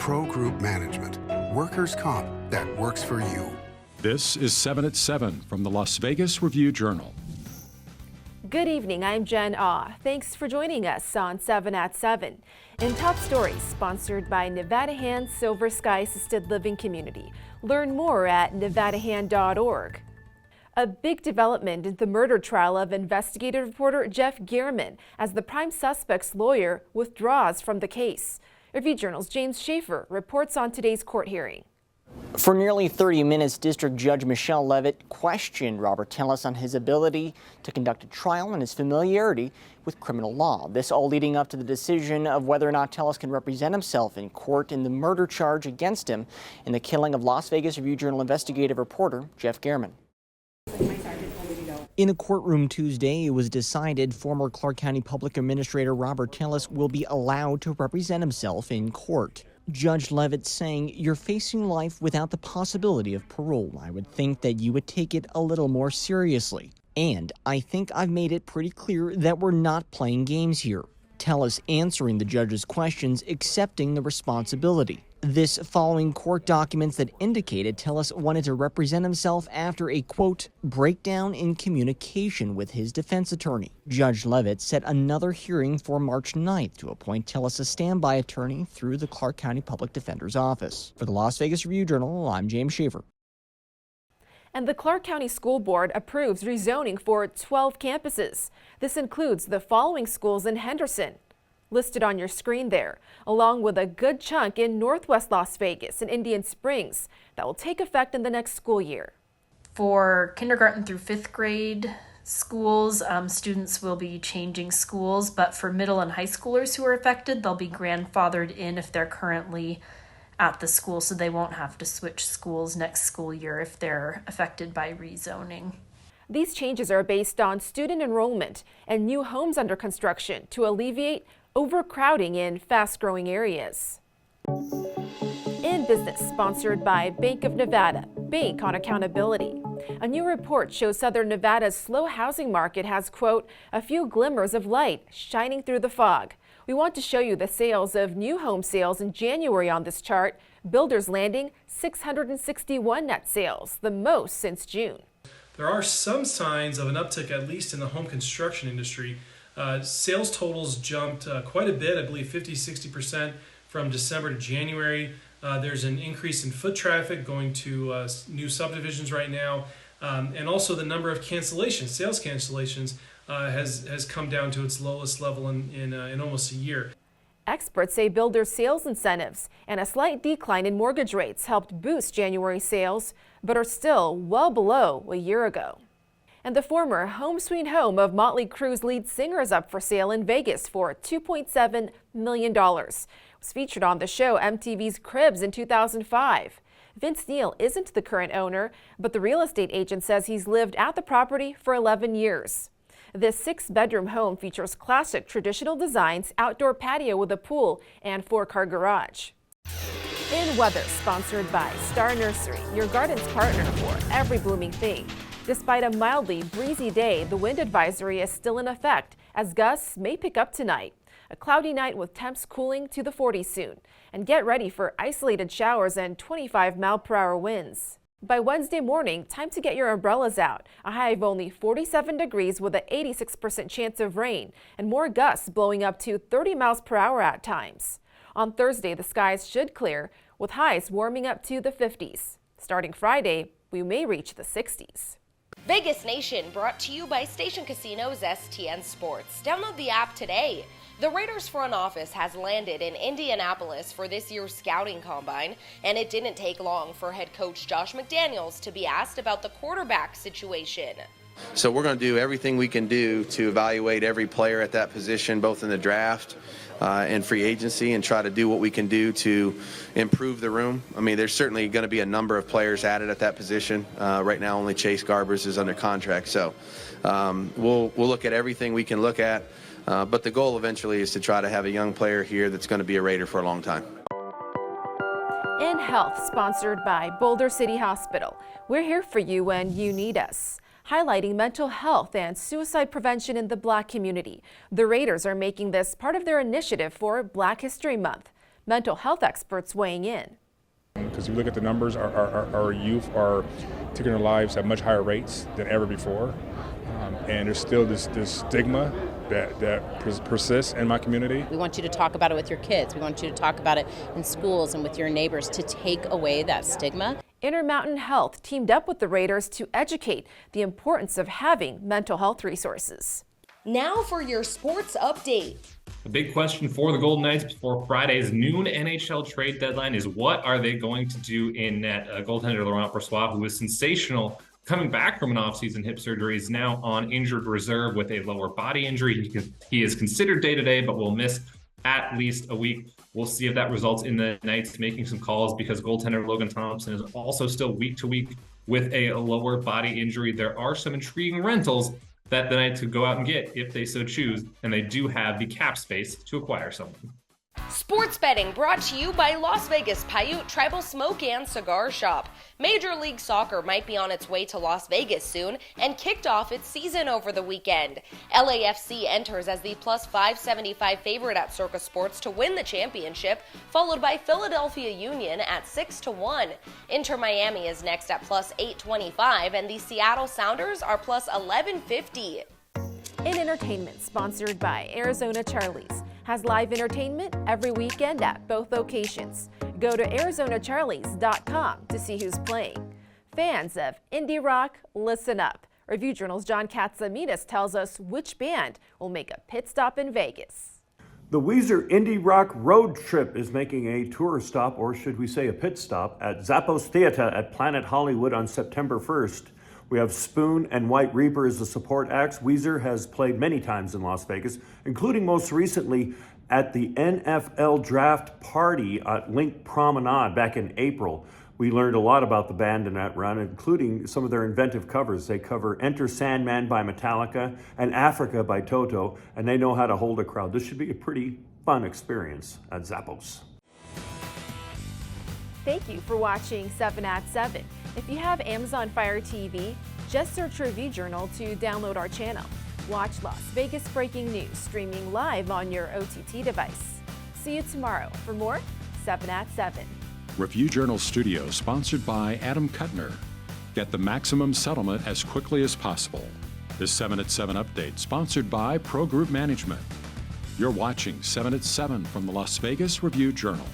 Pro Group Management. Workers' comp that works for you. This is 7 at 7 from the Las Vegas Review-Journal. Good evening, I'm Jen Ah. Thanks for joining us on 7 at 7. In Top Stories, sponsored by Nevada Hand Silver Sky Assisted Living Community. Learn more at nevadahand.org. A big development in the murder trial of investigative reporter Jeff Gehrman as the prime suspect's lawyer withdraws from the case. Review-Journal's James Schaefer reports on today's court hearing. For nearly 30 minutes, District Judge Michelle Levitt questioned Robert Tellis on his ability to conduct a trial and his familiarity with criminal law. This all leading up to the decision of whether or not Tellis can represent himself in court in the murder charge against him in the killing of Las Vegas Review-Journal investigative reporter Jeff Gehrman. In the courtroom Tuesday, it was decided former Clark County Public Administrator Robert Tellis will be allowed to represent himself in court. Judge Levitt saying, "You're facing life without the possibility of parole. I would think that you would take it a little more seriously. And I think I've made it pretty clear that we're not playing games here." Tellis answering the judge's questions, accepting the responsibility. This following court documents that indicated Tellis wanted to represent himself after a, quote, breakdown in communication with his defense attorney. Judge Levitt set another hearing for March 9th to appoint Tellis a standby attorney through the Clark County Public Defender's Office. For the Las Vegas Review-Journal, I'm James Schaefer. And the Clark County School Board approves rezoning for 12 campuses. This includes the following schools in Henderson, listed on your screen there, along with a good chunk in Northwest Las Vegas and Indian Springs that will take effect in the next school year. For kindergarten through 5th grade schools, students will be changing schools, but for middle and high schoolers who are affected, they'll be grandfathered in if they're currently at the school, so they won't have to switch schools next school year if they're affected by rezoning. These changes are based on student enrollment and new homes under construction to alleviate overcrowding in fast-growing areas. In Business, sponsored by Bank of Nevada, Bank on Accountability. A new report shows Southern Nevada's slow housing market has, quote, a few glimmers of light shining through the fog. We want to show you the sales of new home sales in January on this chart. Builders landing 661 net sales, the most since June. There are some signs of an uptick, at least in the home construction industry. Sales totals jumped quite a bit, I believe 50-60% from December to January. There's an increase in foot traffic going to new subdivisions right now. And also the number of cancellations, sales cancellations, has come down to its lowest level in almost a year. Experts say builder sales incentives and a slight decline in mortgage rates helped boost January sales, but are still well below a year ago. And the former Home Sweet Home of Motley Crue's lead singer is up for sale in Vegas for $2.7 million. It was featured on the show MTV's Cribs in 2005. Vince Neil isn't the current owner, but the real estate agent says he's lived at the property for 11 years. This 6-bedroom home features classic traditional designs, outdoor patio with a pool, and 4-car garage. In Weather, sponsored by Star Nursery, your garden's partner for every blooming thing. Despite a mildly breezy day, the wind advisory is still in effect as gusts may pick up tonight. A cloudy night with temps cooling to the 40s soon. And get ready for isolated showers and 25-mile-per-hour winds. By Wednesday morning, time to get your umbrellas out. A high of only 47 degrees with an 86% chance of rain and more gusts blowing up to 30 miles per hour at times. On Thursday, the skies should clear with highs warming up to the 50s. Starting Friday, we may reach the 60s. Vegas Nation brought to you by Station Casinos STN Sports. Download the app today. The Raiders front office has landed in Indianapolis for this year's scouting combine, and it didn't take long for head coach Josh McDaniels to be asked about the quarterback situation. So we're going to do everything we can do to evaluate every player at that position, both in the draft and free agency, and try to do what we can do to improve the room. I mean, there's certainly going to be a number of players added at that position. Right now, only Chase Garbers is under contract. So we'll look at everything we can look at. But the goal eventually is to try to have a young player here that's going to be a Raider for a long time. In Health, sponsored by Boulder City Hospital. We're here for you when you need us. Highlighting mental health and suicide prevention in the Black community. The Raiders are making this part of their initiative for Black History Month. Mental health experts weighing in. Because you look at the numbers, our youth are taking their lives at much higher rates than ever before. And there's still this stigma that persists in my community. We want you to talk about it with your kids. We want you to talk about it in schools and with your neighbors to take away that stigma. Intermountain Health teamed up with the Raiders to educate the importance of having mental health resources. Now for your sports update. The big question for the Golden Knights before Friday's noon NHL trade deadline is what are they going to do in net? Goaltender Laurent Brossoit, who was sensational coming back from an offseason hip surgery, is now on injured reserve with a lower body injury. He is considered day-to-day, but will miss at least a week. We'll see if that results in the Knights making some calls, because goaltender Logan Thompson is also still week to week with a lower body injury. There are some intriguing rentals that the Knights could go out and get if they so choose, and they do have the cap space to acquire someone. Sports betting brought to you by Las Vegas Paiute Tribal Smoke and Cigar Shop. Major League Soccer might be on its way to Las Vegas soon and kicked off its season over the weekend. LAFC enters as the plus 575 favorite at Circa Sports to win the championship, followed by Philadelphia Union at 6-1. Inter Miami is next at plus 825, and the Seattle Sounders are plus 1150. In entertainment, sponsored by Arizona Charlie's, has live entertainment every weekend at both locations. Go to ArizonaCharlies.com to see who's playing. Fans of indie rock, listen up. Review Journal's John Katsamidas tells us which band will make a pit stop in Vegas. The Weezer Indie Rock Road Trip is making a tour stop, or should we say a pit stop, at Zappos Theater at Planet Hollywood on September 1st. We have Spoon and White Reaper as the support acts. Weezer has played many times in Las Vegas, including most recently at the NFL Draft Party at Link Promenade back in April. We learned a lot about the band in that run, including some of their inventive covers. They cover Enter Sandman by Metallica and Africa by Toto, and they know how to hold a crowd. This should be a pretty fun experience at Zappos. Thank you for watching 7 at 7. If you have Amazon Fire TV, just search Review Journal to download our channel. Watch Las Vegas breaking news streaming live on your OTT device. See you tomorrow for more 7 at 7. Review Journal Studio, sponsored by Adam Kuttner. Get the maximum settlement as quickly as possible. This 7 at 7 update, sponsored by Pro Group Management. You're watching 7 at 7 from the Las Vegas Review Journal.